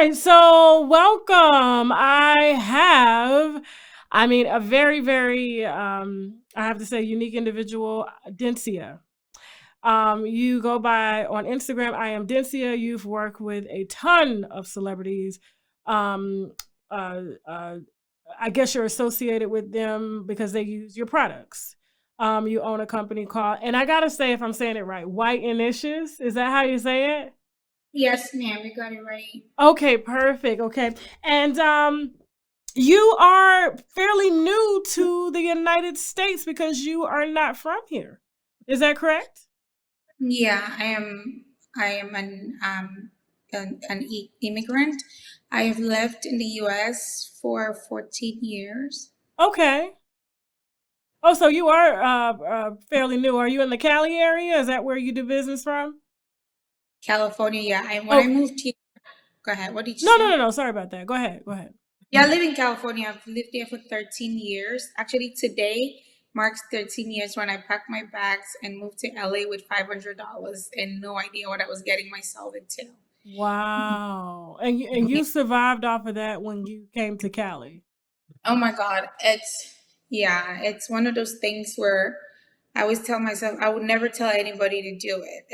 right, so welcome. A very, very, I have to say, unique individual, Dencia. You go by on Instagram, I am Dencia. You've worked with a ton of celebrities. Um, uh, uh, I guess you're associated with them because they use your products. You own a company called, and I gotta say, if I'm saying it right, White Initiatives. Is that how you say it? Yes, ma'am, you got it right. Okay, perfect. Okay. And you are fairly new to the United States because you are not from here. Is that correct? Yeah, I am immigrant. I have lived in the U.S. for 14 years. Okay. Oh, so you are fairly new. Are you in the Cali area? Is that where you do business from? California, yeah. When I Okay. moved here, go ahead. What did you No, no, say? no, no. Sorry about that. Go ahead. Go ahead. Yeah, I live in California. I've lived there for 13 years. Actually, today marks 13 years when I packed my bags and moved to LA with $500 and no idea what I was getting myself into. Wow. And you survived off of that when you came to Cali. Oh my God. It's one of those things where I always tell myself I would never tell anybody to do it.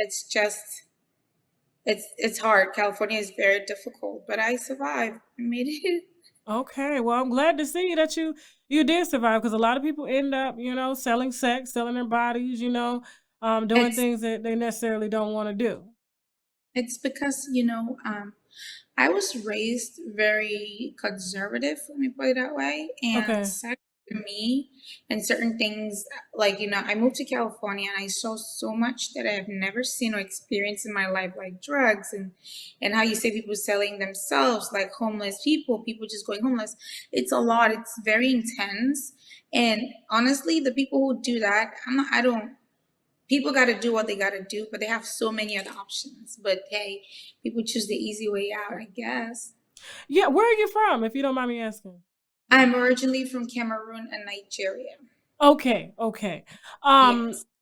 It's hard. California is very difficult, but I survived. I made it. Okay, well, I'm glad to see that you did survive because a lot of people end up, selling sex, selling their bodies, doing It's things that they necessarily don't want to do. it's because, I was raised very conservative, let me put it that way. And Okay. sex to me and certain things, like, I moved to California and I saw so much that I have never seen or experienced in my life, like drugs and how you say people selling themselves, like homeless people just going homeless. It's a lot. It's very intense. And honestly, the people who do that, I don't people got to do what they got to do, but they have so many other options. But hey, people choose the easy way out, I guess. Yeah, where are you from, if you don't mind me asking? I'm originally from Cameroon and Nigeria. Okay, okay.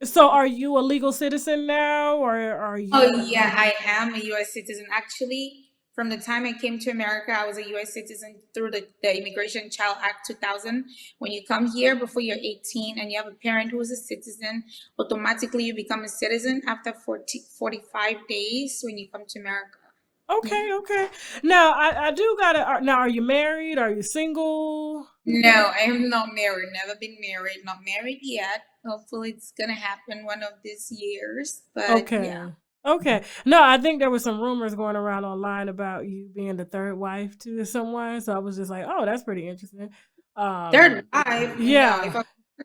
So are you a legal citizen now, or are Oh, you? yeah, I am a US citizen. Actually, from the time I came to America, I was a US citizen through the Immigration Child Act 2000. When you come here before you're 18 and you have a parent who is a citizen, automatically you become a citizen after 45 days when you come to America. Yeah. Okay, okay. Now I do gotta. Now, are you married? Are you single? No, I am not married. Never been married. Not married yet. Hopefully, it's gonna happen one of these years. But yeah, Okay. Okay. No, I think there was some rumors going around online about you being the third wife to someone. So I was just like, oh, that's pretty interesting. third wife. No, Yeah.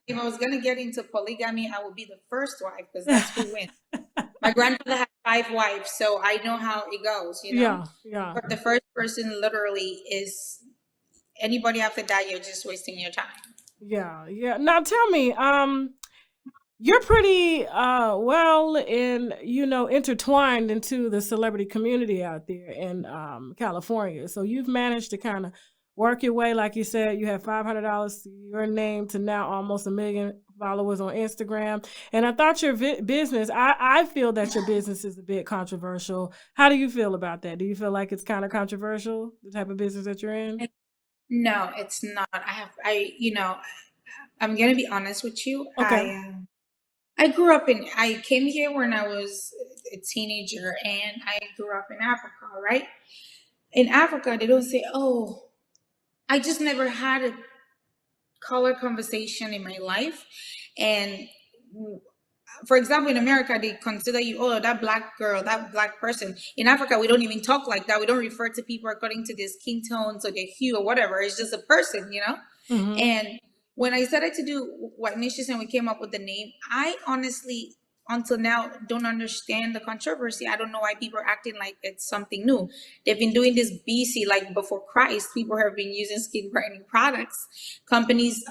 if I was gonna get into polygamy, I would be the first wife because that's who wins. My grandfather had 5 wives, so I know how it goes. Yeah, yeah. But the first person literally is anybody after that. You're just wasting your time. Yeah, yeah. Now tell me, you're pretty well intertwined into the celebrity community out there in California. So you've managed to kind of work your way, like you said, you have $500 to your name to now almost 1 million followers on Instagram. And I thought your business, I feel that your business is a bit controversial. How do you feel about that? Do you feel like it's kind of controversial, the type of business that you're in? No, it's not. I'm gonna be honest with you. Okay. I came here when I was a teenager and I grew up in Africa, right? In Africa, they don't say, oh, I just never had a color conversation in my life. And for example, in America, they consider you, oh, that black girl, that black person. In Africa, we don't even talk like that. We don't refer to people according to their skin tones or their hue or whatever. It's just a person. Mm-hmm. And when I started to do White Niches and we came up with the name, I honestly, until now, don't understand the controversy. I don't know why people are acting like it's something new. They've been doing this BC, like before Christ. People have been using skin brightening products. Companies,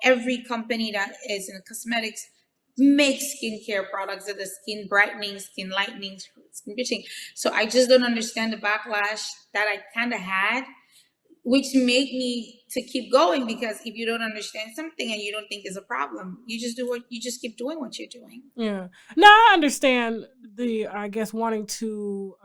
every company that is in cosmetics makes skincare products that are skin brightening, skin lightening, skin bleaching. So I just don't understand the backlash that I kind of had which made me to keep going, because if you don't understand something and you don't think is a problem, you just keep doing what you're doing. Yeah. No, I understand the, I guess, wanting to,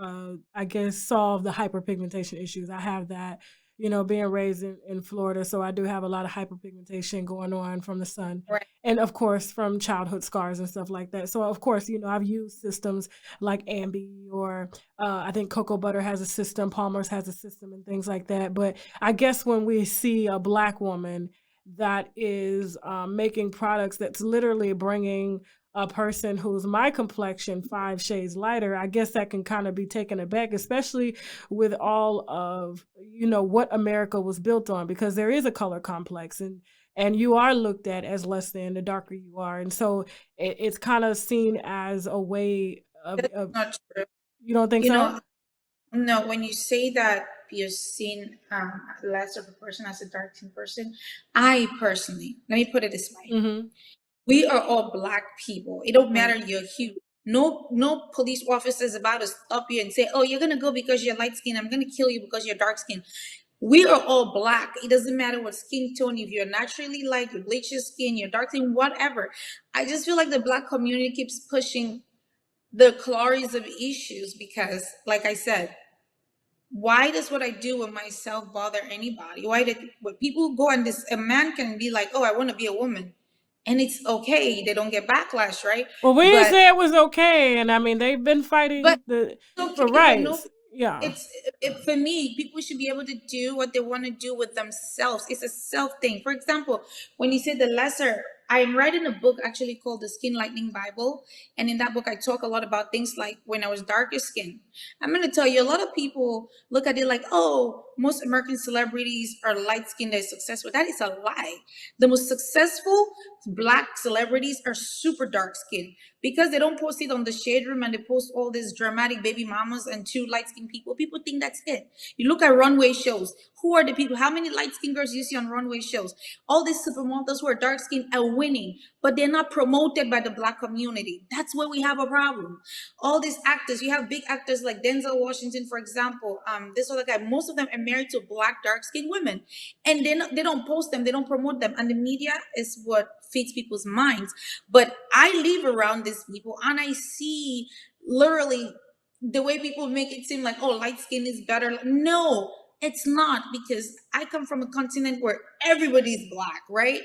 I guess, solve the hyperpigmentation issues. I have that, being raised in Florida. So I do have a lot of hyperpigmentation going on from the sun. Right. And of course, from childhood scars and stuff like that. So, of course, I've used systems like Ambi, or I think Cocoa Butter has a system, Palmer's has a system, and things like that. But I guess when we see a Black woman that is making products that's literally bringing a person who's my complexion 5 shades lighter, I guess that can kind of be taken aback, especially with all of what America was built on, because there is a color complex, and you are looked at as less than the darker you are, and so it's kind of seen as a way of Not true. you don't think You so? know, no, when you say that you're seen less of a person as a dark skinned person, I personally, let me put it this way. Mm-hmm. We are all black people. It don't Right. matter your hue. No police officer is about to stop you and say, "Oh, you're gonna go because you're light skinned. I'm gonna kill you because you're dark skinned." We are all black. It doesn't matter what skin tone. If you're naturally light, you bleach your skin, you're dark skin, whatever. I just feel like the black community keeps pushing the glories of issues because, like I said, why does what I do with myself bother anybody? Why did when people go and this a man can be like, "Oh, I want to be a woman," and it's okay. They don't get backlash, right? Well, we didn't But say it was okay, and I mean they've been but fighting it's for okay. But no, rights. Yeah. it's for me. People should be able to do what they want to do with themselves. It's a self thing. For example, when you say the lesser, I'm writing a book actually called the Skin Lightening Bible, and in that book I talk a lot about things like when I was darker skin. I'm going to tell you, a lot of people look at it like, oh, most American celebrities are light skinned, they're successful. That is a lie. The most successful black celebrities are super dark skinned because they don't post it on the shade room and they post all these dramatic baby mamas and two light skinned people. People think that's it. You look at runway shows. Who are the people? How many light skinned girls you see on runway shows? All these supermodels who are dark skinned are winning, but they're not promoted by the black community. That's where we have a problem. All these actors, you have big actors like Denzel Washington, for example. This other guy, most of them are married to black, dark skinned women, and they don't post them, they don't promote them, and the media is what feeds people's minds. But I live around these people, and I see literally the way people make it seem like, oh, light skin is better. No, it's not, because I come from a continent where everybody's black, right?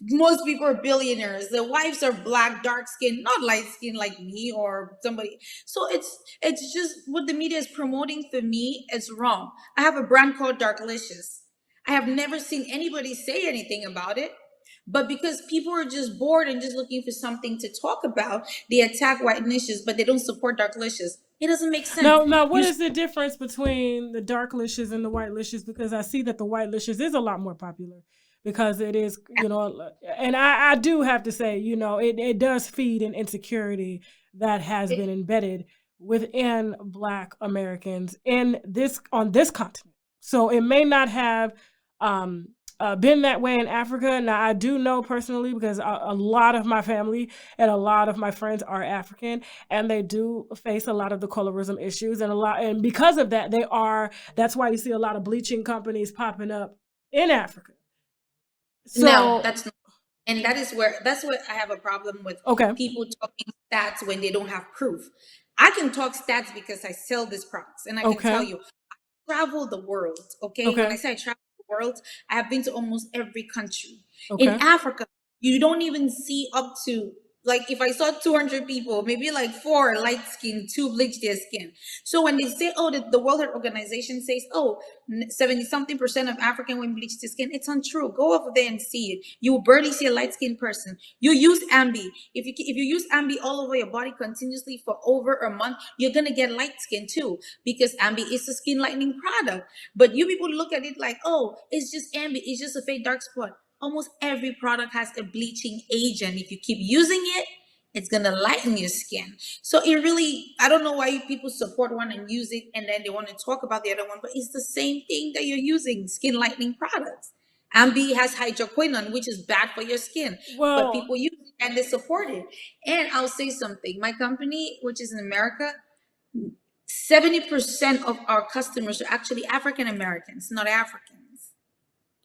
Most people are billionaires. Their wives are black, dark skinned, not light skinned like me or somebody. So it's just what the media is promoting for me is wrong. I have a brand called Darklicious. I have never seen anybody say anything about it. But because people are just bored and just looking for something to talk about, they attack white niches, but they don't support Darklicious. It doesn't make sense. Now, what You is the difference between the dark licious and the white licious? Because I see that the white licious is a lot more popular because it is, and I do have to say, it does feed an insecurity that has been embedded within Black Americans on this continent. So it may not have been that way in Africa. Now, I do know personally because a lot of my family and a lot of my friends are African, and they do face a lot of the colorism issues, and because of that, that's why you see a lot of bleaching companies popping up in Africa. no, So, that's not. And that's where I have a problem with okay, people talking stats when they don't have proof. I can talk stats because I sell these products, and I can tell okay, you travel the world. Okay. When I okay, say I travel the world, I have been to almost every country. In okay. Africa, you don't even see up to, like, if I saw 200 people, maybe like four are light skin, two bleach their skin. So when they say, oh, the World Health Organization says, oh, 70 something percent of African women bleach their skin, it's untrue. Go over there and see it. You will barely see a light skinned person. You use Ambi. If you use Ambi all over your body continuously for over a month, you're gonna get light skin too, because Ambi is a skin lightening product. But you people look at it like, oh, it's just Ambi, it's just a fake dark spot. Almost every product has a bleaching agent. If you keep using it, it's gonna lighten your skin. So it really, I don't know why people support one and use it and then they want to talk about the other one, but it's the same thing that you're using, skin lightening products. Ambi has hydroquinone, which is bad for your skin, but Well, people use it and they support it. And I'll say something, my company, which is in America, 70% of our customers are actually African Americans, not Africans.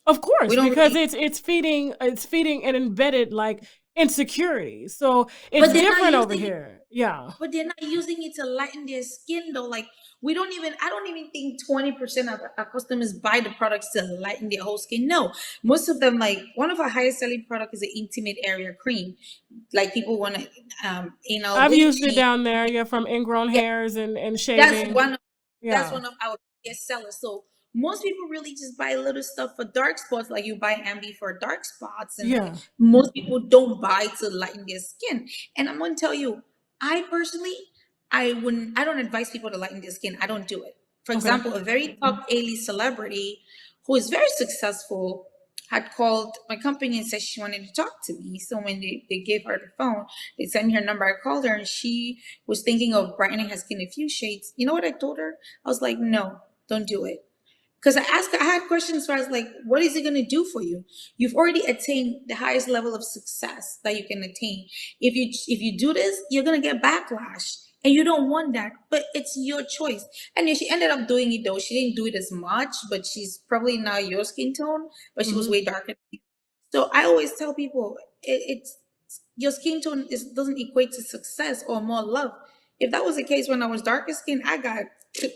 Of We course, don't because really, it's feeding an embedded like insecurity. So it's but they're not different over using here. Yeah. but they're not using it to lighten their skin though. Like we don't even I don't even think 20% of our customers buy the products to lighten their whole skin. No. Most of them, like one of our highest selling product is an intimate area cream. Like people want to anal I've used it bleaching. down there, yeah, from ingrown Yeah, hairs and that's shaving. one of that's Yeah. one of our biggest sellers. So most people really just buy little stuff for dark spots, like you buy Ambi for dark spots, and Yeah. most people don't buy to lighten their skin. And I'm gonna tell you, I personally, I don't advise people to lighten their skin. I don't do it. For Okay. example, a very top A-list celebrity who is very successful had called my company and said she wanted to talk to me. So when they gave her the phone, they sent me her number. I called her and she was thinking of brightening her skin a few shades. You know what I told her? I was like, no, don't do it. Because I had questions where I was like, what is it going to do for you? You've already attained the highest level of success that you can attain. If you do this, you're going to get backlash. And you don't want that, but it's your choice. And she ended up doing it though. She didn't do it as much, but she's probably not your skin tone, but she was Mhm. way darker. So I always tell people it's your skin tone doesn't equate to success or more love. If that was the case when I was darker skinned, I got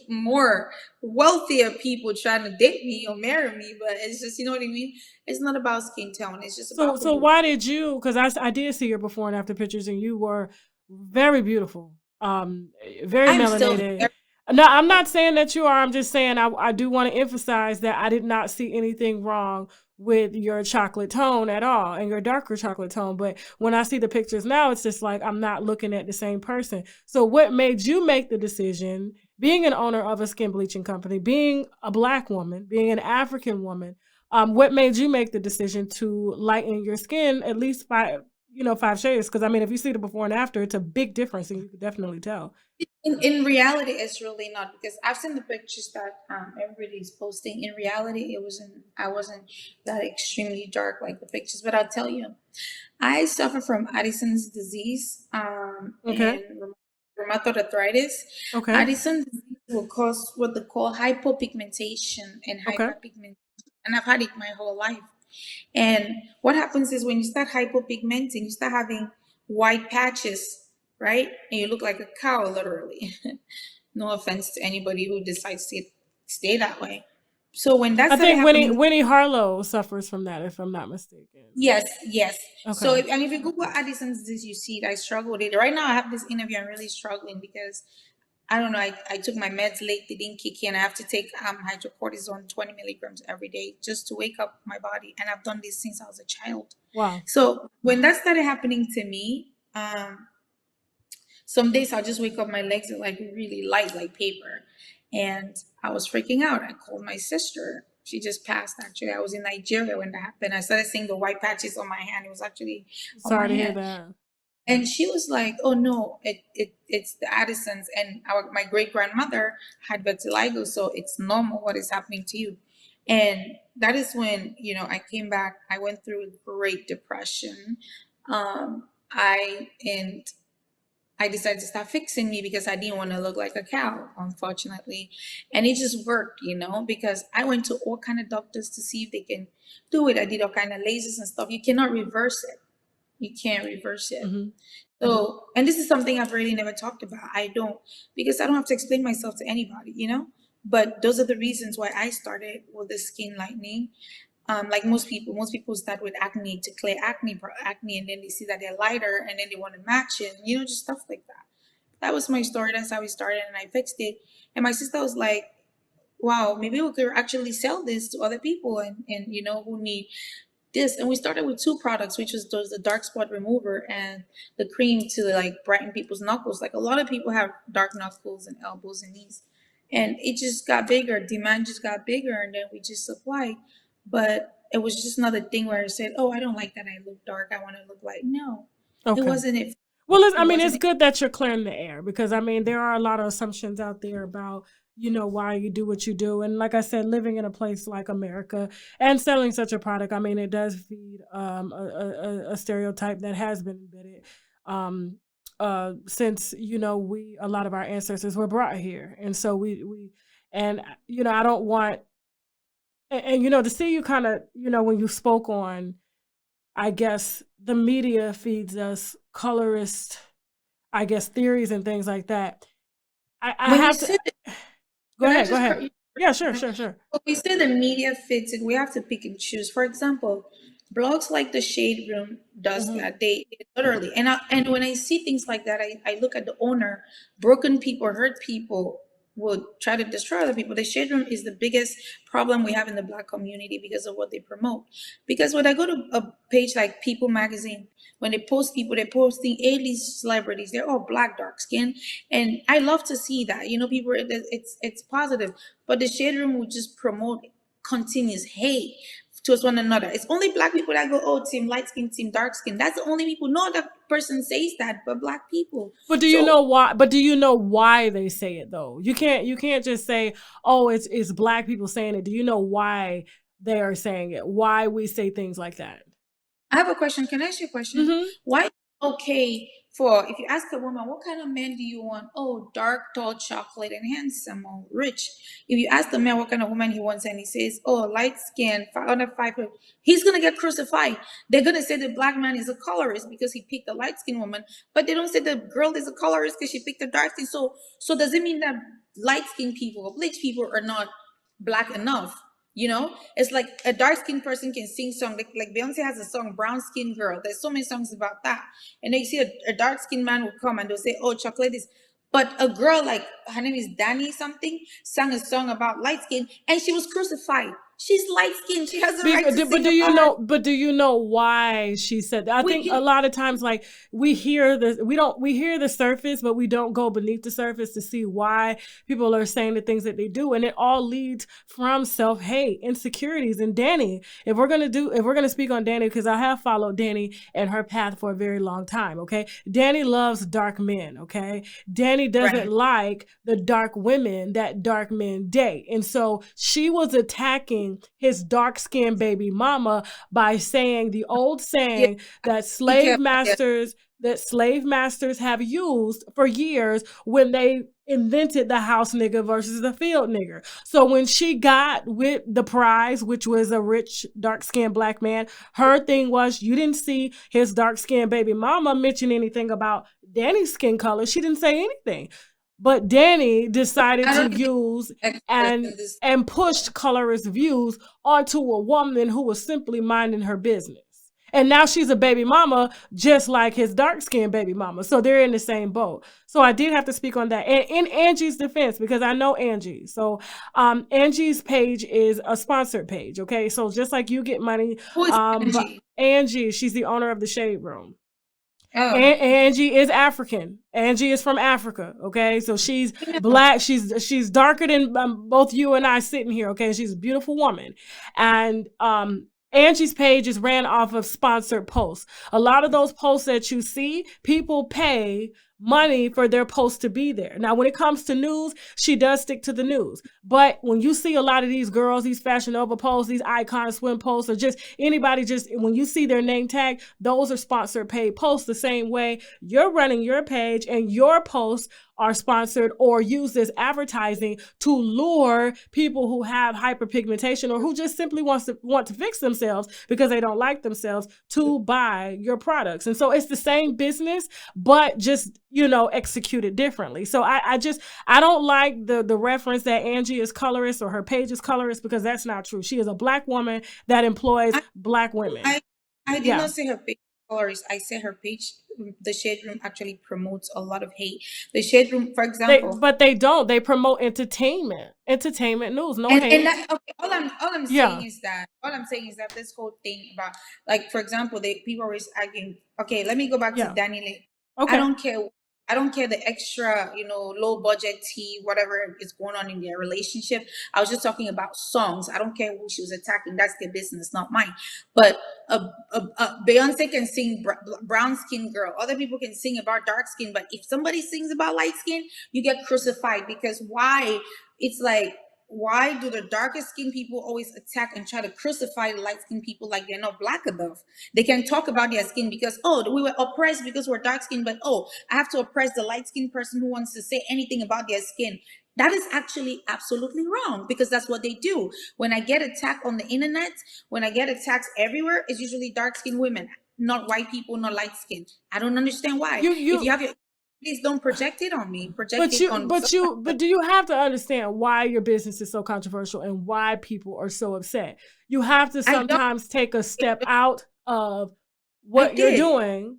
more wealthier people trying to date me or marry me. But it's just, you know what I mean? It's not about skin tone. It's just So about who so you why are. did you, because I did see your before and after pictures and you were very beautiful. Very I'm still melanated. very, No, I'm not saying that you are. I'm just saying I do want to emphasize that I did not see anything wrong with your chocolate tone at all and your darker chocolate tone. But when I see the pictures now, it's just like I'm not looking at the same person. So what made you make the decision, being an owner of a skin bleaching company, being a black woman, being an African woman, what made you make the decision to lighten your skin at least 5 shades? Because I mean, if you see the before and after, it's a big difference, and you could definitely tell. in reality, it's really not because I've seen the pictures that everybody's posting. In reality, I wasn't that extremely dark like the pictures. But I'll tell you, I suffer from Addison's disease Okay. and rheumatoid arthritis. Okay. Addison's disease will cause what they call hypopigmentation and Okay. hyperpigmentation, and I've had it my whole life. And what happens is when you start hypopigmenting, you start having white patches, right? And you look like a cow, literally. No offense to anybody who decides to stay that way. So when that I started think Winnie happening, Winnie Harlow suffers from that, if I'm not mistaken. yes, yes. So Okay. if you Google Addison's disease, you see it. I struggle with it. Right now, I have this interview. I'm really struggling because I don't know. I took my meds late. They didn't kick in. I have to take hydrocortisone 20 milligrams every day just to wake up my body. And I've done this since I was a child. Wow. So when that started happening to me, some days I'll just wake up, my legs are like really light, like paper. And I was freaking out. I called my sister. She just passed actually. I was in Nigeria when that happened. I started seeing the white patches on my hand. It was actually on my Sorry to hear hand. that. And she was like, "Oh no, it's the Addisons." And my great grandmother had vitiligo, so it's normal what is happening to you. And that is when I came back. I went through a great depression. I decided to start fixing me because I didn't want to look like a cow, unfortunately. And it just worked, because I went to all kind of doctors to see if they can do it. I did all kind of lasers and stuff. You cannot reverse it. You can't reverse it. Hmm. So, and this is something I've really never talked about. I don't, because I don't have to explain myself to anybody. But those are the reasons why I started with the skin lightening. Like most people start with acne to clear acne, and then they see that they're lighter, and then they want to match it, just stuff like that. That was my story. That's how we started, and I fixed it. And my sister was like, "Wow, maybe we could actually sell this to other people, and who need this." And we started with two products, which was the dark spot remover and the cream to like brighten people's knuckles. Like a lot of people have dark knuckles and elbows and knees, and it just got bigger. Demand just got bigger, and then we just supplied. But it was just another thing where I said, "Oh, I don't like that I look dark. I want to look light." No, it Okay. wasn't it. Well, I It mean, wasn't it's it. good that you're clearing the air because I mean, there are a lot of assumptions out there about why you do what you do, and like I said, living in a place like America and selling such a product, I mean, it does feed a stereotype that has been embedded um, since we a lot of our ancestors were brought here, and so we and I don't want And you know, to see you kind of, you know, when you spoke on, I guess the media feeds us colorist, I guess, theories and things like that. I When you have to said, go can I ahead, go just ahead. cut you? Yeah, sure, sure, sure. When we say the media fits it, we have to pick and choose. For example, blogs like the Shade Room does Hmm. that. They literally, and when I see things like that, I look at the owner. Broken people, hurt people will try to destroy other people. The Shade Room is the biggest problem we have in the Black community because of what they promote. Because when I go to a page like People Magazine, when they post people, they're posting A-list celebrities. They're all Black, dark skin, and I love to see that. You know, people, it's positive. But the Shade Room would just promote continuous hate towards one another. It's only Black people that go, oh, team light skin, team dark skin. That's the only people. No other person says that but Black people. But do you So know why? But do you know why they say it though? You can't just say, "Oh, it's black people saying it." Do you know why they are saying it? Why we say things like that? I have a question. Can I ask you a question? Mhm. Why is it okay for if you ask a woman, what kind of man do you want? Oh, dark, tall, chocolate, and handsome or rich. If you ask the man what kind of woman he wants and he says, oh, light skin, under 5 foot, he's gonna get crucified. They're gonna say the Black man is a colorist because he picked a light skinned woman, but they don't say the girl is a colorist because she picked a dark skin. So does it mean that light skinned people or bleach people are not Black enough? It's like a dark skinned person can sing song like Beyonce has a song Brown Skin Girl. There's so many songs about that. And then you see a dark skinned man will come and they'll say, oh, chocolate is, but a girl like her name is Danny something sang a song about light skin and she was crucified. She's light skinned, she has the right to But sing do you about her. know? But do you know why she said that? I we think a can lot of times, like we hear the surface, but we don't go beneath the surface to see why people are saying the things that they do, and it all leads from self hate, insecurities. And Danny, if we're gonna speak on Danny, because I have followed Danny and her path for a very long time. Okay, Danny loves dark men. Okay, Danny doesn't right. like the dark women that dark men date, and so she was attacking his dark skinned baby mama by saying the old Yeah, saying that be careful. Yeah. slave masters have used for years when they invented the house nigga versus the field nigger. So when she got with the prize, which was a rich dark skinned Black man, her thing was you didn't see his dark skinned baby mama mention anything about Danny's skin color. She didn't say anything. But Danny decided I to don't think use it's expert and in this. and pushed colorist views onto a woman who was simply minding her business. And now she's a baby mama, just like his dark skinned baby mama. So they're in the same boat. So I did have to speak on that. And in Angie's defense, because I know Angie. So Angie's page is a sponsored page. Okay. So just like you get money, Who is but Angie? Angie, she's the owner of the Shade Room. Oh, Angie is African. Angie is from Africa. Okay, so she's black. She's darker than both you and I sitting here. Okay, she's a beautiful woman, and Angie's page is ran off of sponsored posts. A lot of those posts that you see, people pay money for their posts to be there. Now, when it comes to news, she does stick to the news. But when you see a lot of these girls, these Fashion Nova posts, these Icon Swim posts, or just anybody, just when you see their name tag, those are sponsored paid posts. The same way you're running your page and your posts are sponsored or used as advertising to lure people who have hyperpigmentation or who just simply want to fix themselves because they don't like themselves to buy your products. And so it's the same business, but just executed differently. So I don't like the reference that Angie is colorist or her page is colorist, because that's not true. She is a Black woman that employs I, Black women. I, I did Yeah. not say her page colorist. I said her page. The Shade Room actually promotes a lot of hate. The Shade Room, for example, They don't. They promote entertainment news, no and hate. that okay. All I'm saying Yeah. is that this whole thing about, like, for example, they people always arguing. Okay, let me go back to Yeah. Danny Lane. I Okay. don't care. I don't care the extra, low budget tea, whatever is going on in their relationship. I was just talking about songs. I don't care who she was attacking. That's their business, not mine. But Beyonce can sing brown skin girl. Other people can sing about dark skin. But if somebody sings about light skin, you get crucified, because why? It's like, why do the darkest skinned people always attack and try to crucify the light skinned people like they're not Black enough? They can talk about their skin because, oh, we were oppressed because we're dark skinned, but oh, I have to oppress the light skinned person who wants to say anything about their skin. That is actually absolutely wrong, because that's what they do. When I get attacked on the internet, when I get attacks everywhere, it's usually dark-skinned women, not white people, not light-skinned. I don't understand why. If you have your, please don't project it on me. Project it on. But do you have to understand why your business is so controversial and why people are so upset? You have to sometimes take a step out of what you're doing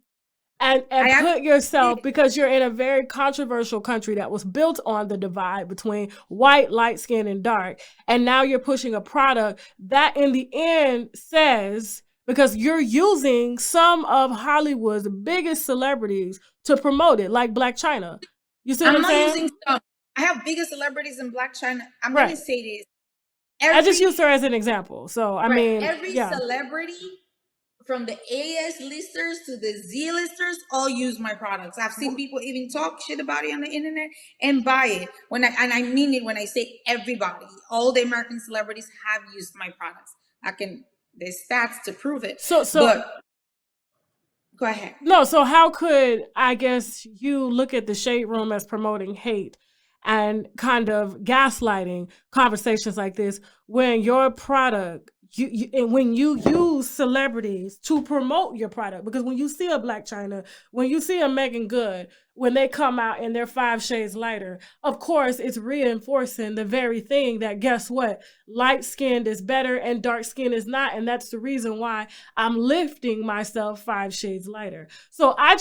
and put yourself, because you're in a very controversial country that was built on the divide between white, light skin, and dark. And now you're pushing a product that in the end says, because you're using some of Hollywood's biggest celebrities to promote it, like Black China. You see what I'm saying? Using some. I have bigger celebrities in Black China. I'm going to say this. I just used her as an example. So, I mean, every celebrity, from the AS listers to the Z listers, all use my products. I've seen people even talk shit about it on the internet and buy it. And I mean it when I say everybody. All the American celebrities have used my products. There's stats to prove it. But go ahead. No, so how could, I guess, you look at the Shade Room as promoting hate and kind of gaslighting conversations like this when your product, and when you use celebrities to promote your product? Because when you see a Black China, when you see a Megan Good, when they come out and they're 5 shades lighter, of course it's reinforcing the very thing that, guess what, light skinned is better and dark skin is not. And that's the reason why I'm lifting myself 5 shades lighter. So I'm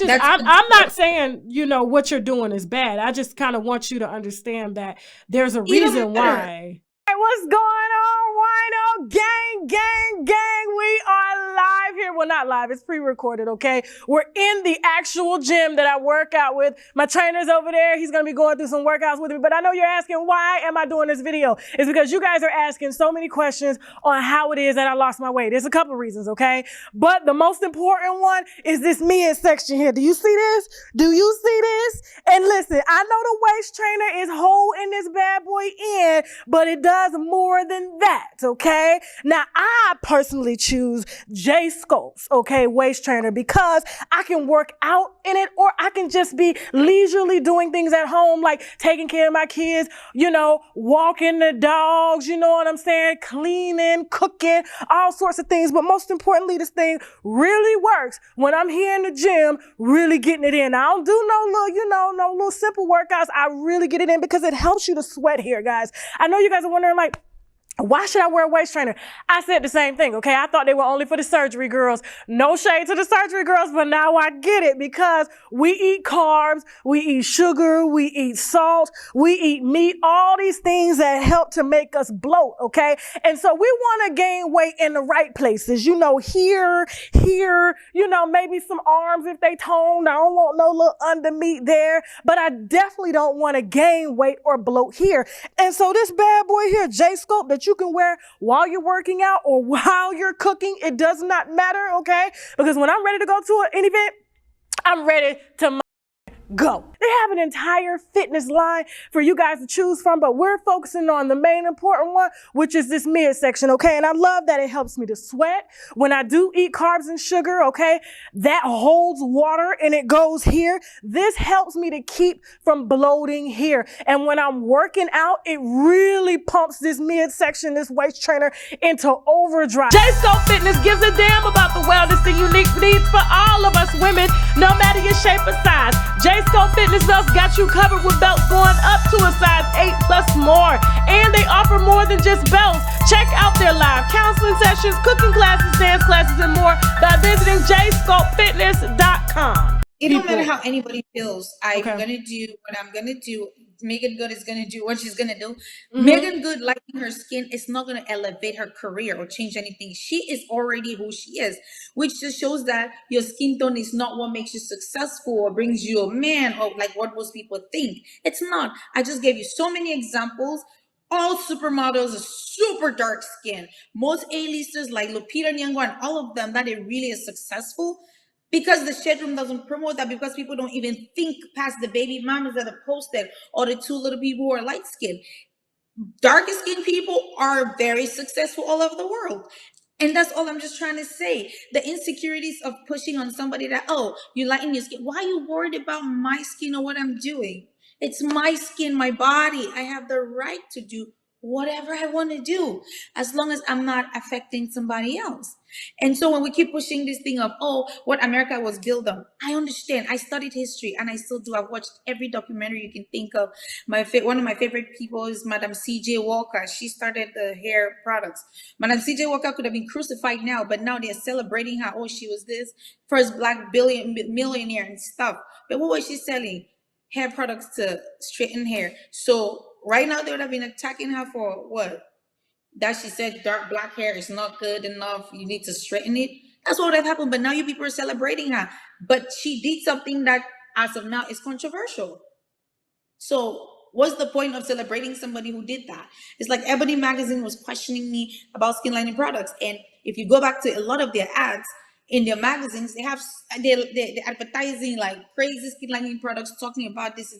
not saying, what you're doing is bad. I just kind of want you to understand that there's a reason why. Hey, what's going on, Wino gang? We are live here. Well, not live. It's pre-recorded, okay? We're in the actual gym that I work out with. My trainer's over there. He's going to be going through some workouts with me. But I know you're asking, why am I doing this video? It's because you guys are asking so many questions on how it is that I lost my weight. There's a couple reasons, okay? But the most important one is this midsection here. Do you see this? Do you see this? And listen, I know the waist trainer is holding this bad boy in, but it does more than that, okay? Now, I personally choose Jsculpt, okay, waist trainer, because I can work out in it, or I can just be leisurely doing things at home, like taking care of my kids, walking the dogs, you know what I'm saying, cleaning, cooking, all sorts of things. But most importantly, this thing really works when I'm here in the gym, really getting it in. I don't do no little simple workouts. I really get it in because it helps you to sweat here, guys. I know you guys are wondering, like, why should I wear a waist trainer? I said the same thing, okay? I thought they were only for the surgery girls. No shade to the surgery girls, but now I get it, because we eat carbs, we eat sugar, we eat salt, we eat meat, all these things that help to make us bloat, okay? And so we want to gain weight in the right places, here, maybe some arms if they toned. I don't want no little under meat there, but I definitely don't want to gain weight or bloat here. And so this bad boy here, Jsculpt, that you can wear while you're working out or while you're cooking, it does not matter, okay? Because when I'm ready to go to an event, I'm ready to go. They have an entire fitness line for you guys to choose from, but we're focusing on the main important one, which is this midsection, okay? And I love that it helps me to sweat. When I do eat carbs and sugar, okay, that holds water and it goes here. This helps me to keep from bloating here. And when I'm working out, it really pumps this midsection, this waist trainer, into overdrive. Jsculpt Fitness gives a damn about the wellness and unique needs for all of us women, no matter your shape or size. Jsculpt Fitness belts got you covered with belts going up to a size 8 plus more. And they offer more than just belts. Check out their live counseling sessions, cooking classes, dance classes, and more by visiting jsculptfitness.com. It don't matter how anybody feels. I'm going to do what I'm going to do. Megan Good is going to do what she's going to do. Megan Good liking her skin is not going to elevate her career or change anything. She is already who she is, which just shows that your skin tone is not what makes you successful or brings you a man, or like what most people think. It's not. I just gave you so many examples. All supermodels are super dark skin. Most A-listers like Lupita Nyong'o and all of them, that it really is successful. Because the Shade Room doesn't promote that, because people don't even think past the baby mamas that are posted or the 2 little people who are light skinned. Darker skinned people are very successful all over the world. And that's all I'm just trying to say. The insecurities of pushing on somebody that, oh, you lighten your skin. Why are you worried about my skin or what I'm doing? It's my skin, my body. I have the right to do whatever I want to do as long as I'm not affecting somebody else. And so when we keep pushing this thing of, oh, what America was built on, I understand. I studied history and I still do. I've watched every documentary you can think of. One of my favorite people is Madam C.J. Walker. She started the hair products. Madam C.J. Walker could have been crucified now, but now they're celebrating her. Oh, she was this first black millionaire and stuff. But what was she selling? Hair products to straighten hair. So right now they would have been attacking her for what? That she said dark black hair is not good enough. You need to straighten it. That's what would have happened. But now you people are celebrating her. But she did something that as of now is controversial. So what's the point of celebrating somebody who did that? It's like Ebony Magazine was questioning me about skin lightening products. And if you go back to a lot of their ads in their magazines, they have they're advertising like crazy skin lightening products, talking about this.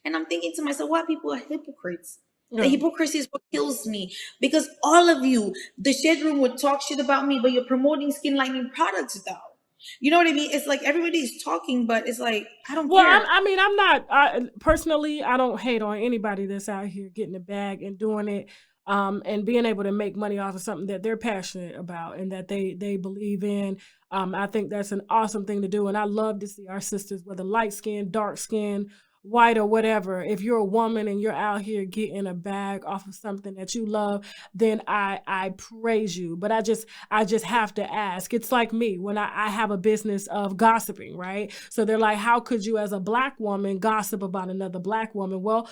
And I'm thinking to myself, why people are hypocrites? The Yeah. hypocrisy is what kills me because all of you, the shade room would talk shit about me, but you're promoting skin lightening products though. You know what I mean? It's like everybody's talking, but it's like I don't Well, care. I mean, I'm not personally. I don't hate on anybody that's out here getting the bag and doing it, and being able to make money off of something that they're passionate about and that they believe in. I think that's an awesome thing to do, and I love to see our sisters, whether light skin, dark skin, white or whatever. If you're a woman and you're out here getting a bag off of something that you love, then I praise you. But I just have to ask. It's like me when I have a business of gossiping, right? So they're like, how could you as a black woman gossip about another black woman? Well,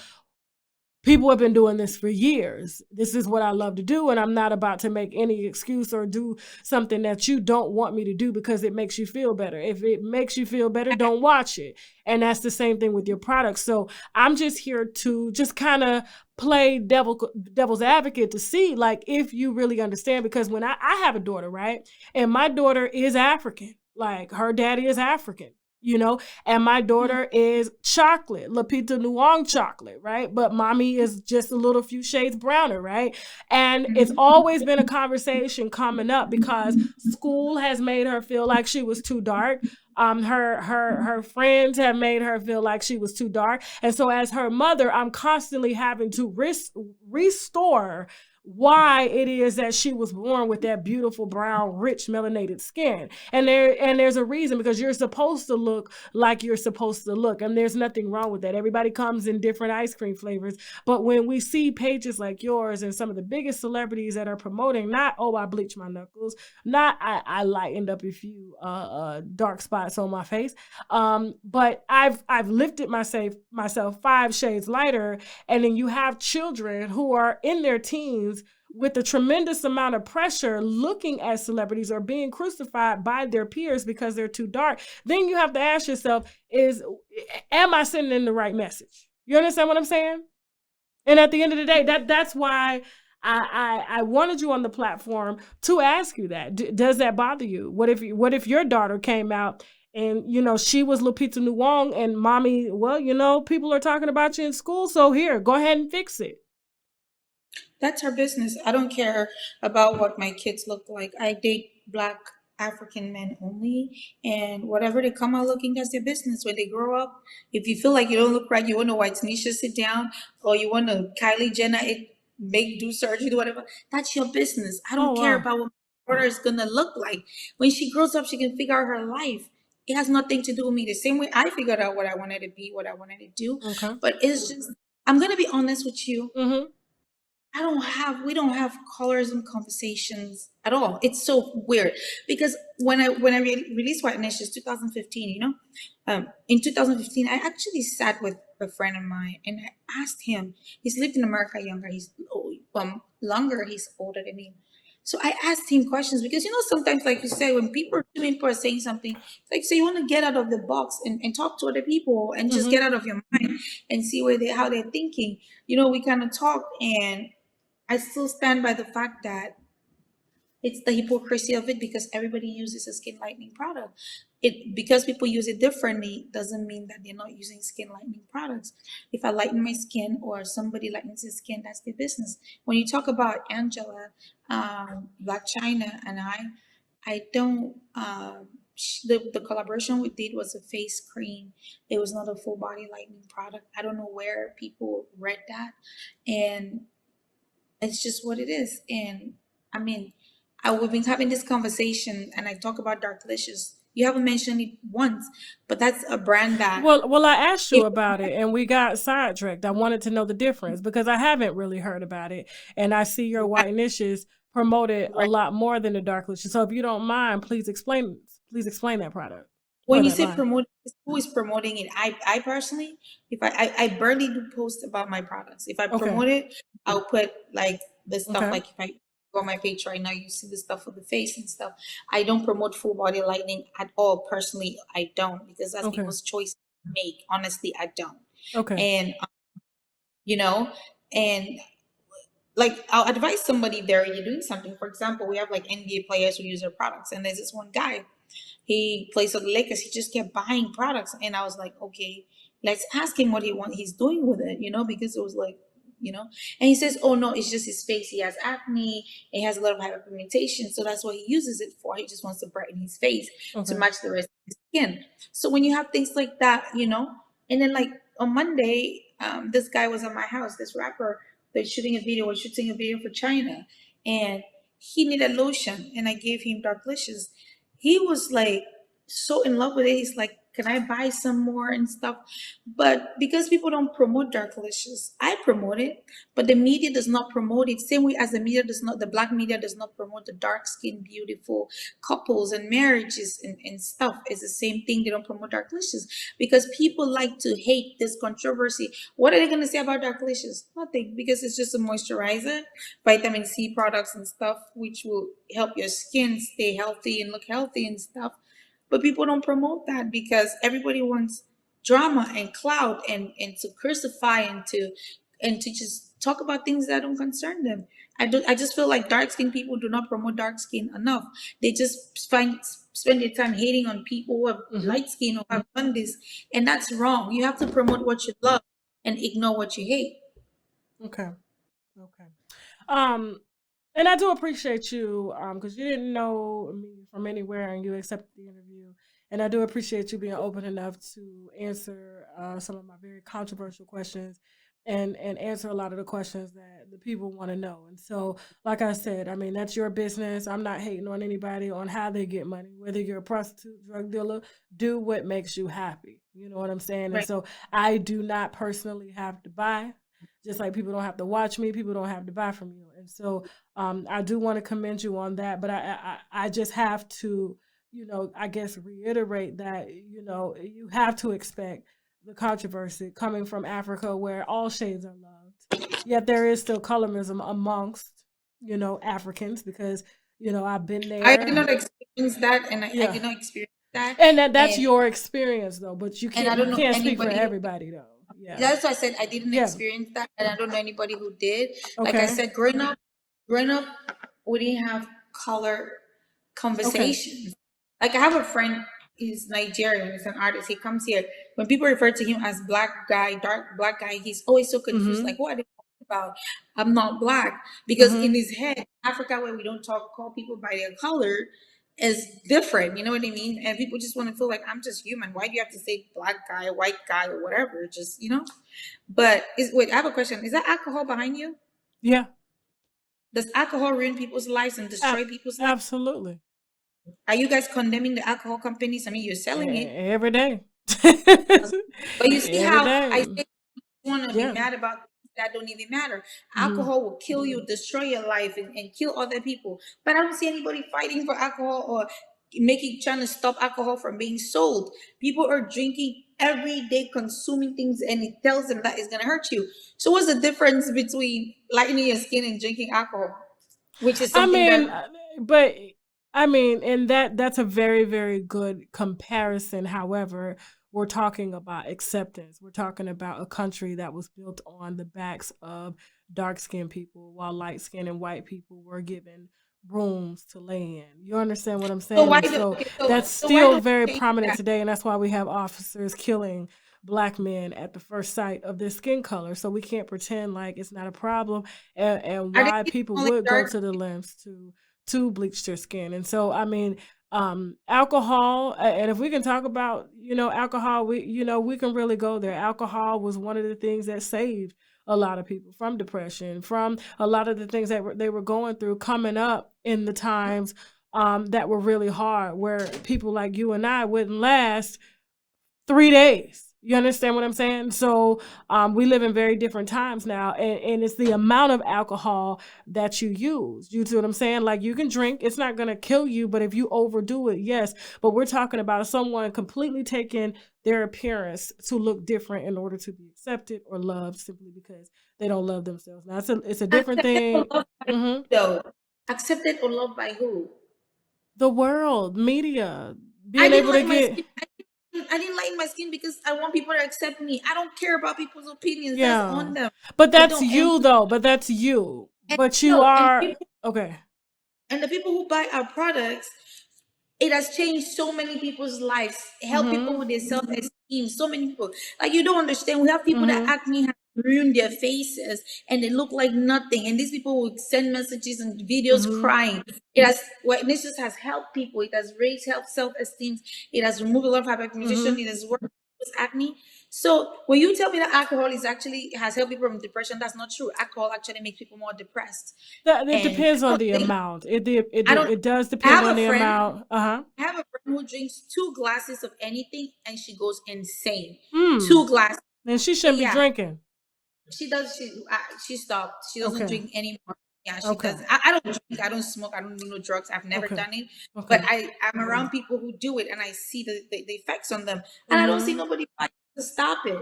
people have been doing this for years. This is what I love to do, and I'm not about to make any excuse or do something that you don't want me to do because it makes you feel better. If it makes you feel better, don't watch it. And that's the same thing with your products. So I'm just here to just kind of play devil's advocate to see like if you really understand, because when I have a daughter, right? And my daughter is African. Like her daddy is African. You know, and my daughter is chocolate, Lupita Nyong'o chocolate, right? But mommy is just a little few shades browner, right? And it's always been a conversation coming up because school has made her feel like she was too dark. Her friends have made her feel like she was too dark, and so as her mother, I'm constantly having to restore why it is that she was born with that beautiful brown rich melanated skin. And there's a reason, because you're supposed to look like you're supposed to look, and there's nothing wrong with that. Everybody comes in different ice cream flavors, but when we see pages like yours and some of the biggest celebrities that are promoting, not, oh, I bleached my knuckles, not I lightened up a few dark spots on my face, but I've lifted myself 5 shades lighter. And then you have children who are in their teens with a tremendous amount of pressure looking at celebrities or being crucified by their peers because they're too dark. Then you have to ask yourself, am I sending the right message? You understand what I'm saying? And at the end of the day, that's why I wanted you on the platform to ask you that. Does that bother you? What if your daughter came out and she was Lupita Nyong'o and mommy? Well, people are talking about you in school, so here, go ahead and fix it. That's her business. I don't care about what my kids look like. I date black African men only, and whatever they come out looking, that's their business. When they grow up, if you feel like you don't look right, you want to white Tanisha sit down, or you want to Kylie Jenner do surgery, do whatever. That's your business. I Oh don't care wow. about what my daughter is gonna look like. When she grows up, she can figure out her life. It has nothing to do with me. The same way I figured out what I wanted to be, what I wanted to do. Okay. But it's just, I'm gonna be honest with you. Mm-hmm. We don't have colorism conversations at all. It's so weird because when I released White Niches 2015, in 2015 I actually sat with a friend of mine and I asked him. He's lived in America younger. He's longer. He's older than me. So I asked him questions because sometimes, like you said, when people are saying something, like say you want to get out of the box and talk to other people and just Mm-hmm. get out of your mind and see how they're thinking. We kind of talk, and I still stand by the fact that it's the hypocrisy of it because everybody uses a skin lightening product. It because people use it differently doesn't mean that they're not using skin lightening products. If I lighten my skin or somebody lightens his skin, that's their business. When you talk about Angela, Black China, and I don't. the collaboration we did was a face cream. It was not a full body lightening product. I don't know where people read that, and it's just what it is. And I mean, we've been having this conversation, and I talk about Darklicious. You haven't mentioned it once, but that's a brand that Well, I asked you if about it and we got sidetracked. I wanted to know the difference because I haven't really heard about it. And I see your white niches promoted a lot more than the dark lucius. So if you don't mind, please explain that product or when you that say line. promote, who is promoting it? I personally, if I barely do post about my products. If I Okay. promote it, I'll put like the stuff, Okay. like if I go on my page right now, you see the stuff for the face and stuff. I don't promote full body lightening at all. Personally, I don't, because that's Okay. people's choice to make. Honestly, I don't. Okay. And you know, and like I'll advise somebody there, you're doing something. For example, we have like NBA players who use our products, and there's this one guy, he plays for the Lakers. He just kept buying products, and I was like, okay, let's ask him what he's doing with it, because it was like, and he says, oh no, it's just his face. He has acne. He has a lot of hyperpigmentation, so that's what he uses it for. He just wants to brighten his face to Okay. match the rest of his skin. So when you have things like that, and then like on Monday, this guy was at my house. This rapper, they're shooting a video. We're shooting a video for China, and he needed lotion, and I gave him Darklicious. He was like so in love with it. He's like, can I buy some more and stuff? But because people don't promote Darklicious, I promote it, but the media does not promote it. Same way as the black media does not promote the dark skinned, beautiful couples and marriages and stuff. It's the same thing. They don't promote Darklicious because people like to hate this controversy. What are they going to say about Darklicious? Nothing, because it's just a moisturizer, vitamin C products and stuff, which will help your skin stay healthy and look healthy and stuff. But people don't promote that because everybody wants drama and clout and to crucify and to just talk about things that don't concern them. I just feel like dark skinned people do not promote dark skin enough. They just spend their time hating on people who have Mm-hmm. light skin or have done this, and that's wrong. You have to promote what you love and ignore what you hate. Okay. Okay. Um, and I do appreciate you, because you didn't know me from anywhere and you accepted the interview. And I do appreciate you being open enough to answer some of my very controversial questions and answer a lot of the questions that the people want to know. And so, like I said, I mean, that's your business. I'm not hating on anybody on how they get money, whether you're a prostitute, drug dealer, do what makes you happy. You know what I'm saying? And Right. so I do not personally have to buy, just like people don't have to watch me, people don't have to buy from you. And so I do want to commend you on that, but I just have to, I guess reiterate that, you have to expect the controversy coming from Africa where all shades are loved. Yet there is still colorism amongst, Africans because, I've been I did there. not experience that, and I Yeah. did not experience that, And that's and your experience though, but you and can't I you don't know can't speak for anybody who. everybody though. Yeah. That's why I said I didn't Yeah. experience that, and I don't know anybody who did. Like I Okay. said, growing up, we didn't have color Okay. conversations. Like I have a friend, he's Nigerian, he's an artist. He comes here. When people refer to him as black guy, dark black guy, he's always so confused. Mhm. Like, what are they talking about? I'm not black. Because in Mhm. his head, Africa, where we don't call people by their color, is different. You know what I mean? And people just want to feel like I'm just human. Why do you have to say black guy, white guy, or whatever? Just. But wait, I have a question. Is that alcohol behind you? Yeah. Does alcohol ruin people's lives and destroy people's lives? Absolutely. Are you guys condemning the alcohol companies? I mean, you're selling it, Every day. but you see Every how day. I say you want to be Yeah. mad about things that don't even matter. Mhm. Alcohol will kill you, destroy your life, and kill other people. But I don't see anybody fighting for alcohol or trying to stop alcohol from being sold. People are drinking every day, consuming things, and it tells them that it's gonna hurt you. So what's the difference between lightening your skin and drinking alcohol, which is I something mean, that but I mean, and that's a very, very good comparison. However, we're talking about acceptance. We're talking about a country that was built on the backs of dark skinned people, while light skinned and white people were given rooms to lay in. You understand what I'm so saying? why And do so okay, that's so why still don't very you change prominent that? today, and that's why we have officers killing black men at the first sight of their skin color. So we can't pretend like it's not a problem, and Are they why killing people only would go dark? to the lengths to bleach their skin. And so I mean, Alcohol, and if we can talk about, alcohol, we can really go there. Alcohol was one of the things that saved a lot of people from depression, from a lot of the things that they were going through coming up in the times that were really hard, where people like you and I wouldn't last 3 days. You understand what I'm saying? So we live in very different times now, and it's the amount of alcohol that you use. You see what I'm saying? Like, you can drink, it's not gonna kill you, but if you overdo it, yes. But we're talking about someone completely taking their appearance to look different in order to be accepted or loved, simply because they don't love themselves. Now it's a different Accepted or thing. loved by Hmm. who, though? Accepted or loved by who? The world, media, I being didn't able to like my get, skin. I didn't like my skin because I want people to accept me. I don't care about people's opinions. That's yeah. on them. But I that's don't. And you though. But that's you. and But you no, are okay. and the people who buy our products, it has changed so many people's lives, help people Mhm. with their self-esteem. So many people, like, you don't understand, we have people that Mhm. acne have ruined their faces and they look like nothing, and these people will send messages and videos Mhm. crying. It has, well, this just has helped people. It has raised health self-esteem. It has removed a lot of hyperpigmentation. Mhm. It has worked with acne. So when you tell me that alcohol is actually has helped people from depression, that's not true. Alcohol actually makes people more depressed. That it And depends on the amount. I don't It does I depend have on a the friend amount. Uh-huh. I have a friend who drinks 2 glasses of anything and she goes insane. Hmm. 2 glasses. Then she shouldn't be Yeah, drinking. she does. She stopped. She doesn't Okay. drink anymore. Yeah, she Okay. does. I don't drink. I don't smoke. I don't do no drugs. I've never Okay. done it. But Okay. I'm around people who do it, and I see the effects on them, and I don't see Mhm. nobody fighting to stop it.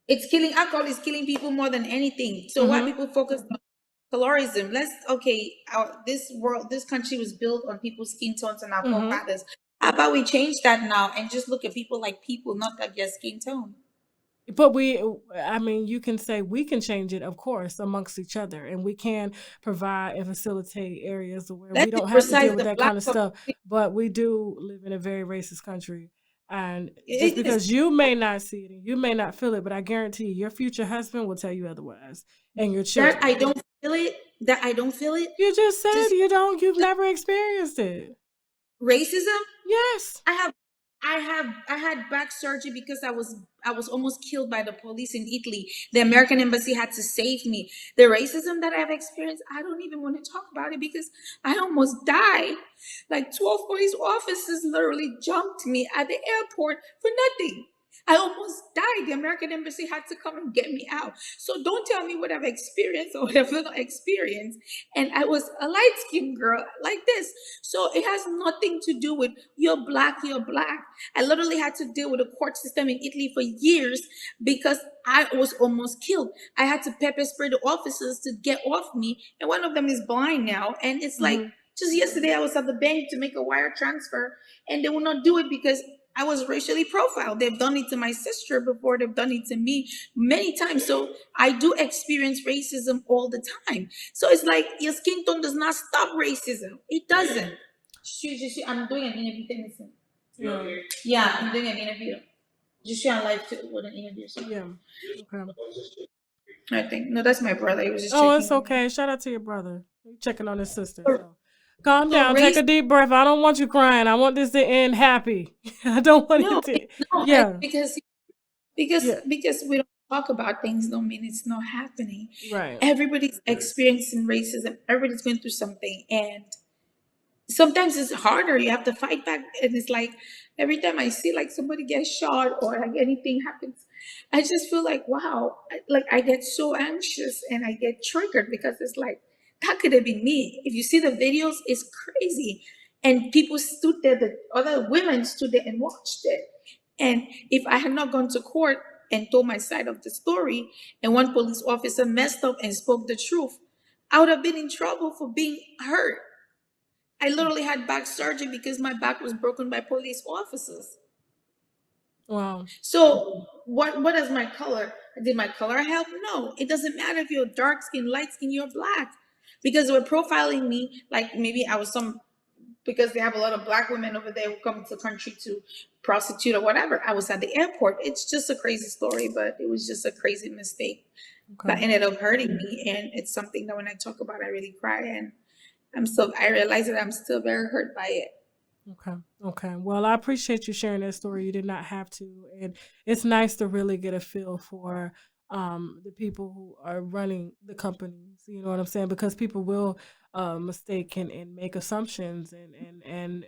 It's killing. Alcohol is killing people more than anything. So why Mhm. people focus on colorism? Let's okay. This world, this country was built on people's skin tones and our Mhm. forefathers. How about we change that now and just look at people like people, not like their skin tone? But I mean, you can say we can change it, of course, amongst each other, and we can provide and facilitate areas where we Let's don't have to precise deal with the that black kind of stuff. community. But we do live in a very racist country, and just It is. because you may not see it and you may not feel it, but I guarantee you, your future husband will tell you otherwise, and your That I children. don't feel it. That I don't feel it. You just said Just, you've just never experienced it. racism. Yes. I have I had back surgery because I was almost killed by the police in Italy. The American embassy had to save me. The racism that I've experienced, I don't even want to talk about it because I almost died. Like 12 police officers literally jumped me at the airport for nothing. I almost died. The American embassy had to come and get me out. So don't tell me what I've experienced or what I've not experienced. And I was a light skinned girl like this. So it has nothing to do with you're black, you're black. I literally had to deal with the court system in Italy for years because I was almost killed. I had to pepper spray the officers to get off me. And one of them is blind now. And it's like, Mhm. just yesterday, I was at the bank to make a wire transfer, and they will not do it because I was racially profiled. They've done it to my sister before, they've done it to me many times. So I do experience racism all the time. So it's like your skin tone does not stop racism. It doesn't. I'm doing an interview. Listen. Yeah. Yeah, I'm doing an interview. Just on live too with an interview. So Yeah. Okay. I think no, that's my brother. He was just Oh, checking it's on me. okay. Shout out to your brother. He checking on his sister. So calm So down. Take race, a deep breath. I don't want you crying. I want this to end happy. I don't want no, it to. no, Yeah. Yeah. because we don't talk about things don't mean it's not happening. Right. Everybody's experiencing racism. Everybody's going through something, and sometimes it's harder. You have to fight back, and it's like every time I see like somebody get shot or like anything happens, I just feel like wow, like I get so anxious and I get triggered because it's like that could have been me. If you see the videos, it's crazy, and people stood there. The other women stood there and watched it, and if I had not gone to court and told my side of the story, and one police officer messed up and spoke the truth, I would have been in trouble for being hurt. I literally had back surgery because my back was broken by police officers. Wow. So what is my color? Did my color help? No. It doesn't matter if you're dark skin, light skin, you're black. Because they were profiling me like maybe I was some because they have a lot of black women over there who come to the country to prostitute or whatever. I was at the airport. It's just a crazy story, but it was just a crazy mistake that Okay. ended up hurting me. And it's something that when I talk about, I really cry. And I realize that I'm still very hurt by it. Okay. Okay. Well, I appreciate you sharing that story. You did not have to, and it's nice to really get a feel for the people who are running the companies. You know what I'm saying? Because people will mistake and make assumptions and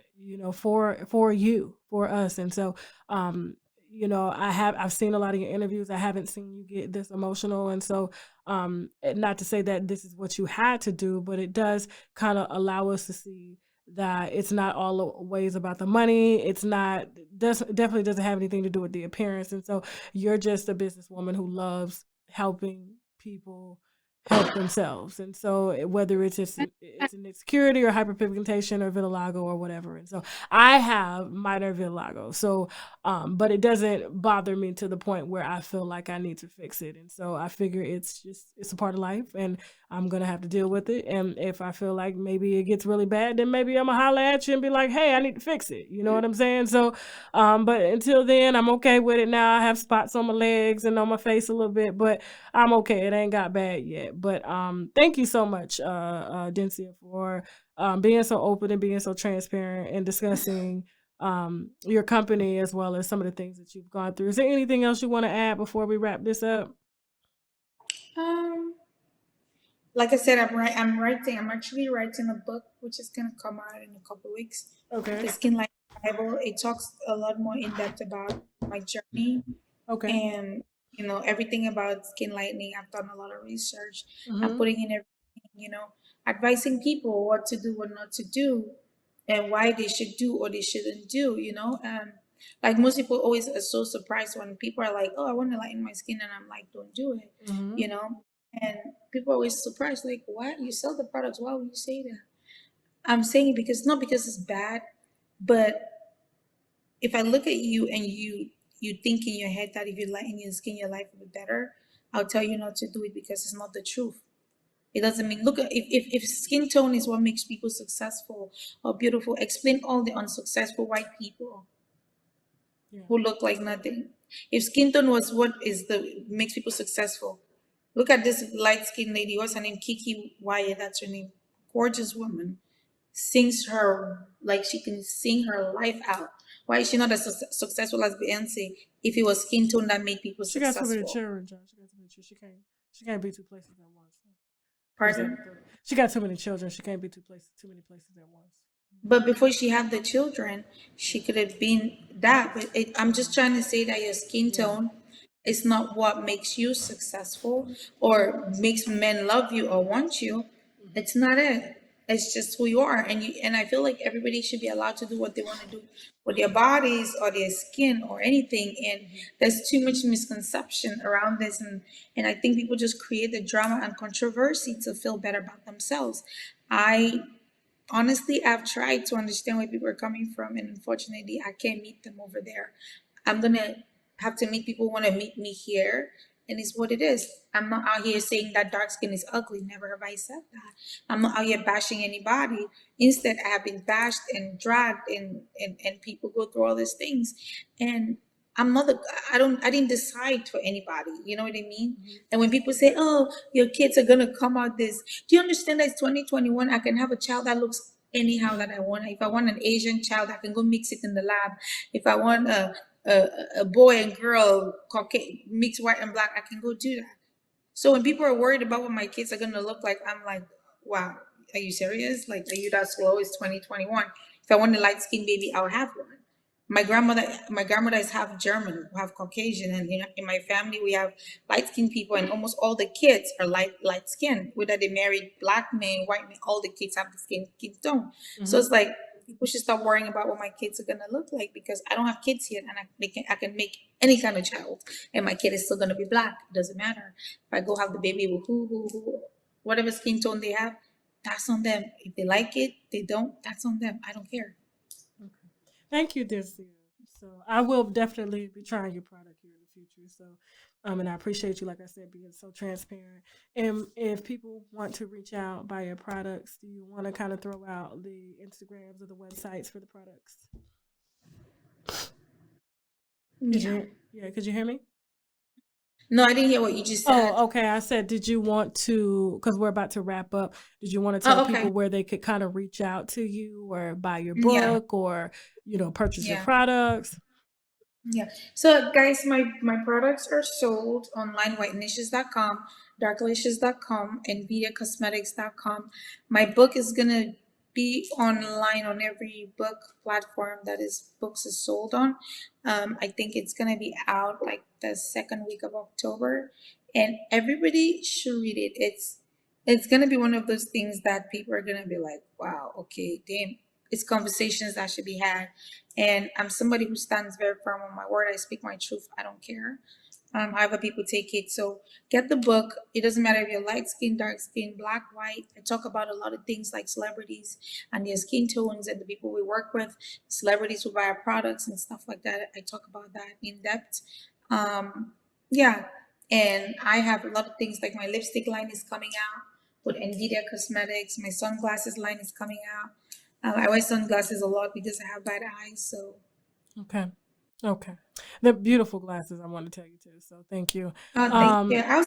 for you, for us. And so I've seen a lot of your interviews. I haven't seen you get this emotional, and so not to say that this is what you had to do, but it does kind of allow us to see that it's not always about the money. It's not definitely doesn't have anything to do with the appearance. And so you're just a businesswoman who loves helping people help themselves. And so whether it's an insecurity or hyperpigmentation or vitiligo or whatever. And so I have minor vitiligo. So but it doesn't bother me to the point where I feel like I need to fix it. And so I figure it's a part of life, and I'm gonna have to deal with it. And if I feel like maybe it gets really bad, then maybe I'm gonna holler at you and be like, "Hey, I need to fix it." You know what I'm saying? So, but until then, I'm okay with it now. I have spots on my legs and on my face a little bit, but I'm okay. It ain't got bad yet. But thank you so much, Dencia, for being so open and being so transparent and discussing your company as well as some of the things that you've gone through. Is there anything else you want to add before we wrap this up? Um, like I said, I'm writing. I'm actually writing a book, which is gonna come out in a couple weeks. Okay. The Skin Light Bible. It talks a lot more in depth about my journey Okay. and everything about skin lightening. I've done a lot of research. I'm Mm-hmm. putting in everything, advising people what to do, what not to do, and why they should do or they shouldn't do. Like most people always are so surprised when people are like, "Oh, I want to lighten my skin," and I'm like, "Don't do it," Mm-hmm. you know. And people are always surprised, like, "What? You sell the products? Why would you say that?" I'm saying it because not because it's bad, but if I look at you and you think in your head that if you lighten your skin, your life will be better, I'll tell you not to do it because it's not the truth. It doesn't mean look at if skin tone is what makes people successful or beautiful, explain all the unsuccessful white people Yeah. who look like nothing. If skin tone was what is the makes people successful, look at this light skinned lady. What's her name? Kiki Wyatt. That's her name. Gorgeous woman sings her like she can sing her life out. Why is she not as successful as Beyonce if it was skin tone that made people She got too many successful? children, John. She got too many children. She can't be two places at once. There's that. Pardon? She got too many children. She can't be too many places at once. But before she had the children, she could have been that. But I'm just trying to say that your skin Yeah. tone is not what makes you successful or makes men love you or want you. Mm-hmm. It's not it. It's just who you are, and I feel like everybody should be allowed to do what they want to do with their bodies or their skin or anything. And Mm-hmm. there's too much misconception around this, and I think people just create the drama and controversy to feel better about themselves. I honestly, I've tried to understand where people are coming from, and unfortunately, I can't meet them over there. I'm gonna have to make people want to meet me here, and it's what it is. I'm not out here saying that dark skin is ugly. Never have I said that. I'm not out here bashing anybody. Instead, I have been bashed and dragged, and people go through all these things, and I'm not the I didn't decide for anybody. You know what I mean? Mm-hmm. And when people say, "Oh, your kids are gonna come out this," do you understand that it's 2021? I can have a child that looks anyhow that I want. If I want an Asian child, I can go mix it in the lab. If I want a, a boy and girl, Caucasian, mix white and black, I can go do that. So when people are worried about what my kids are gonna look like, I'm like, wow, are you serious? Like, are you that slow? It's 2021. If I want a light skinned baby, I'll have one. My grandmother is half German, half Caucasian, and in my family we have light skinned people, and almost all the kids are light skinned. Whether they married black men, white men, all the kids have the skin tone. So Mm-hmm. it's like people should stop worrying about what my kids are gonna look like because I don't have kids yet, and I can make any kind of child, and my kid is still gonna be black. It doesn't matter if I go have the baby with who, whatever skin tone they have. That's on them. If they like it, they don't. That's on them. I don't care. Okay. Thank you, Dencia. So I will definitely be trying your product here in the future. So, and I appreciate you, like I said, being so transparent. And if people want to reach out, buy your products, do you want to kind of throw out the Instagrams or the websites for the products? Could Yeah. you? Yeah. Could you hear me? No, I didn't hear what you just said. Oh, okay. I said, did you want to, because we're about to wrap up, did you want to tell Oh, okay. people where they could kind of reach out to you or buy your Yeah. book or, purchase your Yeah. products? Yeah. So guys, my products are sold online, whitenishes.com, darklicious.com, and vidiacosmetics.com. My book is gonna be online on every book platform that is books is sold on. I think it's gonna be out like the second week of October, and everybody should read it. It's gonna be one of those things that people are gonna be like, wow, okay, damn. It's conversations that should be had. And I'm somebody who stands very firm on my word. I speak my truth. I don't care however people take it. So get the book. It doesn't matter if you're light skin, dark skin, black, white. I talk about a lot of things like celebrities and their skin tones and the people we work with, celebrities who buy our products and stuff like that. I talk about that in depth. Yeah. And I have a lot of things like my lipstick line is coming out with NVIDIA Cosmetics. My sunglasses line is coming out. I wear sunglasses a lot because I have bad eyes. So, Okay. Okay. They're beautiful glasses, I want to tell you too. So thank you. thank you. Um, I'll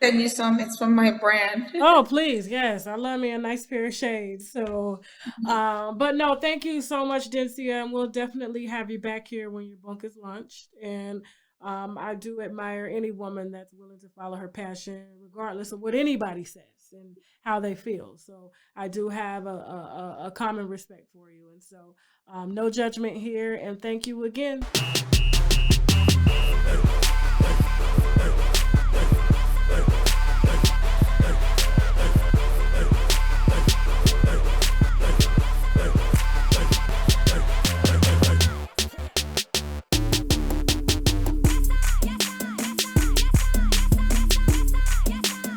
send you some. It's from my brand. oh, please. Yes. I love me a nice pair of shades. So, but no, thank you so much, Dencia. And we'll definitely have you back here when your bunk is launched. And I do admire any woman that's willing to follow her passion, regardless of what anybody says and how they feel. So I do have a common respect for you. And so no judgment here. And thank you again.